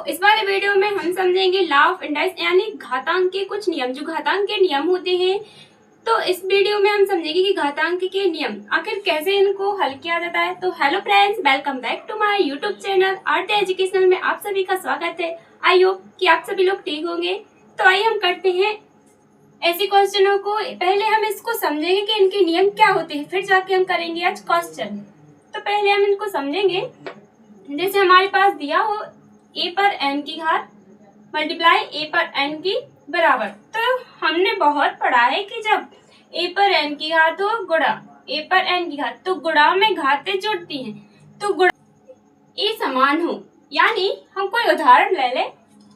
इस वाले वीडियो में हम समझेंगे लॉ ऑफ इंडाइस यानी घातांक के कुछ नियम, जो घातांक के नियम होते हैं। तो इस वीडियो में हम समझेंगे कि घातांक के नियम आखिर कैसे इनको हल किया जाता है। तो hello friends, welcome back to my YouTube channel Aarti educational में आप सभी का स्वागत है। आई होप कि आप सभी लोग ठीक होंगे। तो आइए हम करते हैं ऐसे क्वेश्चनों को। पहले हम इसको समझेंगे कि इनके नियम क्या होते हैं, फिर जाके हम करेंगे आज क्वेश्चन। तो पहले हम इनको समझेंगे। जैसे हमारे पास दिया हो a पर n की घात मल्टीप्लाई a पर n की बराबर। तो हमने बहुत पढ़ा है कि जब a पर n की घात हो गुणा a पर n की घात, तो गुणा में घातें जुड़ती हैं, तो गुणा a समान हो। यानी हम कोई उदाहरण ले ले,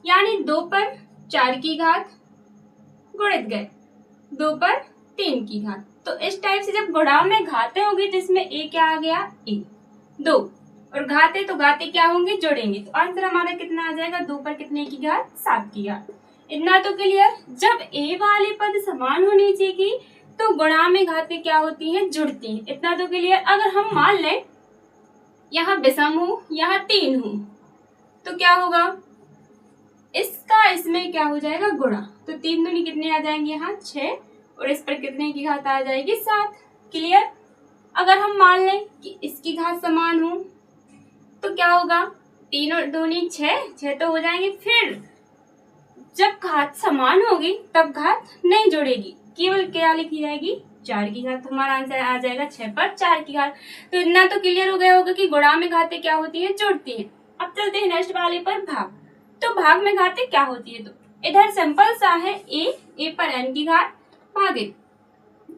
यानी 2 पर 4 की घात गुणित गए 2 पर 3 की घात। तो इस टाइप से जब गुणा में घातें होगी तो इसमें a क्या आ गया, a 2, और घाते तो घाते क्या होंगे, जोड़ेंगे। तो आंसर हमारा कितना आ जाएगा, 2 पर कितने की घात, 7 की घात। इतना तो क्लियर। जब a वाले पद समान होने चाहिए तो गुणा में घाते क्या होती हैं, जुड़ती हैं। इतना तो क्लियर। अगर हम मान लें यहाँ विषम हो, यहाँ 3 हो, तो क्या होगा, इसका इसमें क्या हो जाएगा, गुणा। तो 3 दूनी कितने आ जाएंगे, यहाँ 6, और इस पर कितने की घात आ जाएगी, 7। क्लियर। अगर हम मान लें कि इसकी घात समान हो तो क्या होगा, 3 और 2 6 तो हो जाएंगे। फिर जब घात समान होगी तब घात नहीं जुड़ेगी, केवल क्या लिखी जाएगी, 4 की घात। हमारा आंसर आ जाएगा 6 पर 4 की घात। तो इतना तो क्लियर हो गया होगा कि गुणा में घातें क्या होती है, जुड़ती है। अब चलते हैं नेक्स्ट वाले पर, भाग। तो भाग में घातें क्या होती है, तो इधर सिंपल सा है, a पर n की घात भागे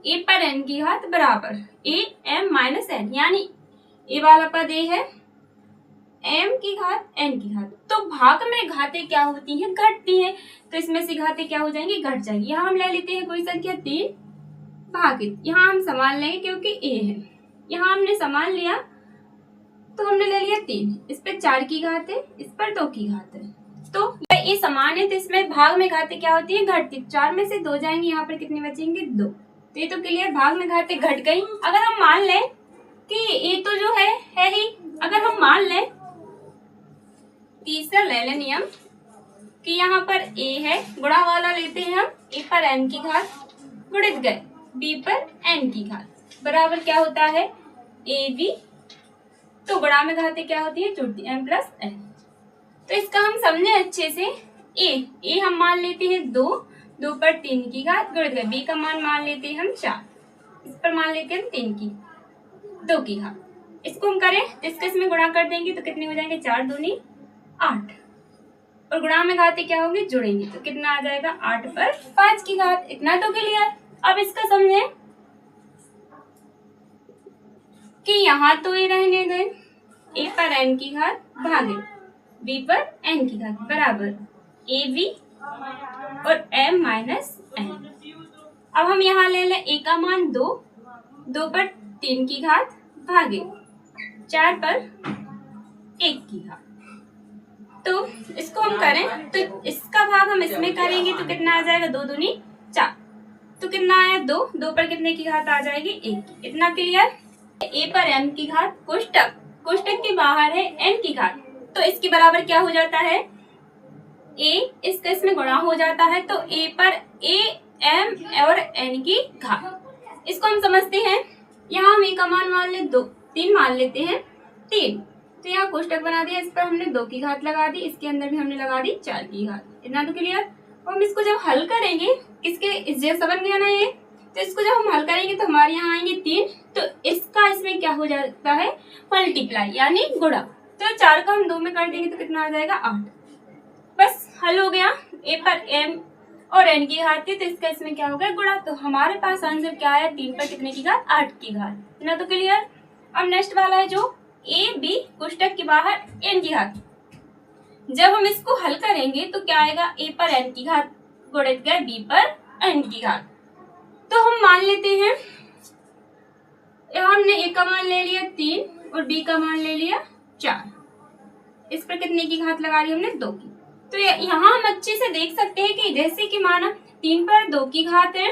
a पर n की घात बराबर a m माइनस n, यानी a वाला पद a है, m की घात n की घात। तो भाग में घातें क्या होती हैं, घटती हैं। तो इसमें से घातें क्या हो जाएंगी, घट जाएंगी। यहाँ हम ले लेते हैं कोई संख्या 3 भागित, यहाँ हम समान लेंगे क्योंकि a है, यहाँ हमने समान लिया तो हमने ले लिया 3, इस पर 4 की घात है, इस पर 2 की घात है। तो ये समान है, तो इसमें भाग में घातें क्या होती है, घटती। 4 में से 2 जाएंगे, यहाँ पर कितने बचेंगे, 2। तो ये तो क्लियर, भाग में घातें घट गई। अगर हम मान लें कि ये तो जो है ही, अगर हम मान लें तीसरा ले लें नियम कि यहाँ पर a है, गुणा वाला लेते हैं हम, a पर n की घात गुणित गए b पर n की घात बराबर क्या होता है, ab। तो गुणा में घातें क्या होती है, जुड़ती, m प्लस n। तो इसका हम समझे अच्छे से। a हम मान लेते हैं 2 पर 3 की घात गुणित गए, b का मान लेते हैं हम 4, इस पर मान लेते हैं 3 की 2 की घात। इसको हम करें तो इसका इसमें गुणा कर देंगे तो कितने हो जाएंगे, 4 दूनी 8, और गुणा में घातें क्या होंगी, जुड़ेंगे। तो कितना आ जाएगा, 8 पर 5 की घात। इतना तो क्लियर। अब इसका समझें कि यहाँ तो ये रहने दें, a पर n की घात भागे b पर n की घात बराबर ab और m माइनस n। अब हम यहाँ ले लें a का मान 2 पर 3 की घात भागे 4 पर 1 की घात। तो इसको हम करें तो इसका भाग हम इसमें करेंगे तो कितना आ जाएगा, 2 दूनी 4। तो कितना आया, 2 पर कितने की घात आ जाएगी, 1। इतना क्लियर। a पर m की घात कोष्टक के बाहर है n की घात, तो इसके बराबर क्या हो जाता है, a इसका इसमें गुणा हो जाता है, तो a पर a m और n की घात। इसको हम समझते हैं। यहाँ हम a का मान ले 3 मान लेते हैं 3, तो यहाँ कोष्टक बना दिया, इस पर हमने 2 की घात लगा दी, इसके अंदर भी हमने लगा दी 4 की घात। इतना तो क्लियर। हम इसको जब हल करेंगे, किसके समझ गया ना ये, तो इसको जब हम हल करेंगे तो हमारे यहाँ आएंगे 3, तो इसका इसमें क्या हो जाता है, मल्टीप्लाई यानी गुणा। तो 4 का हम 2 में कर देंगे तो कितना आ जाएगा, 8। बस हल हो गया। a पर m और n की घात थी, तो इसका इसमें क्या हो गया, गुणा। तो हमारे पास आंसर क्या आया, 3 पर कितने की घात, 8 की घात। इतना तो क्लियर। अब नेक्स्ट वाला है जो a b कोष्टक के बाहर n की घात। जब हम इसको हल करेंगे तो क्या आएगा, a पर n की घात गुणित गए b पर n की घात। तो हम मान लेते हैं, हमने a का मान ले लिया 3 और b का मान ले लिया 4, इस पर कितने की घात लगा ली हमने, 2 की। तो यहाँ हम अच्छे से देख सकते हैं कि जैसे कि माना 3 पर 2 की घात है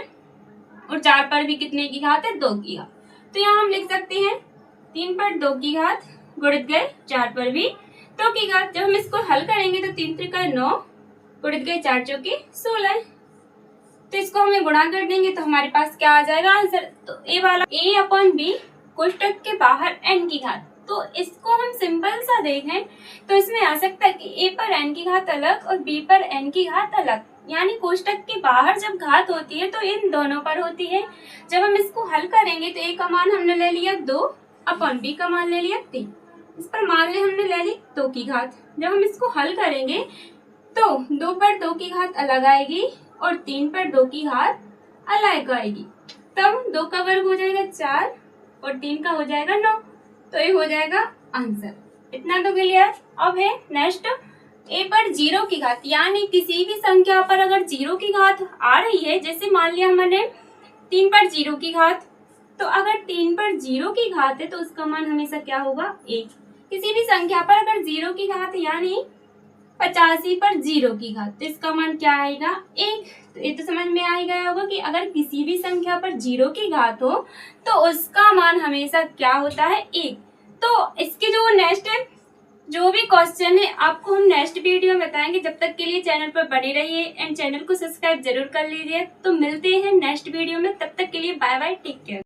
और 4 पर भी कितने की घात है, 2 की घात। तो यहाँ हम लिख सकते हैं 3 पर 2 की घात गुणित गए 4 पर भी 2 की घात। जब हम इसको हल करेंगे तो 3 9, उड़द गए 4 चौके 16। तो इसको हमें गुणा कर देंगे तो हमारे पास क्या आ जाएगा आंसर। तो ए वाला a/b कोष्टक के बाहर n की घात। तो इसको हम सिंपल सा देखें तो इसमें आ सकता है कि a पर n की घात अलग और b पर n की घात अलग, यानी कोष्टक के बाहर जब घात होती है तो इन दोनों पर होती है। जब हम इसको हल करेंगे तो a का मान हमने ले लिया 2/b का मान ले लिया 3। इस पर मान ले हमने ले ली 2 की घात। जब हम इसको हल करेंगे तो 2 पर 2 की घात अलग आएगी और 3 पर 2 की घात अलग आएगी। तब 2 का वर्ग हो जाएगा 4 और 3 का हो जाएगा 9। तो ये हो जाएगा आंसर। इतना तो क्लियर। अब है नेक्स्ट, a पर 0 की घात, यानी किसी भी संख्या पर अगर 0 की घात आ रही है, जैसे मान लिया हमने 3 पर 0 की घात, तो अगर 3 पर 0 की घात है तो उसका मान हमेशा क्या होगा 1। किसी भी संख्या पर अगर 0 की घात यानी 85 पर 0 की घात, तो इसका मान क्या आएगा 1। तो ये तो समझ में आ ही गया होगा कि अगर किसी भी संख्या पर 0 की घात हो तो उसका मान हमेशा क्या होता है 1। तो इसके जो नेक्स्ट है, जो भी क्वेश्चन है आपको हम नेक्स्ट वीडियो में बताएंगे। जब तक के लिए चैनल पर बने रहिए एंड चैनल को सब्सक्राइब जरूर कर लीजिए। तो मिलते हैं नेक्स्ट वीडियो में, तब तक के लिए बाय बाय, टेक केयर।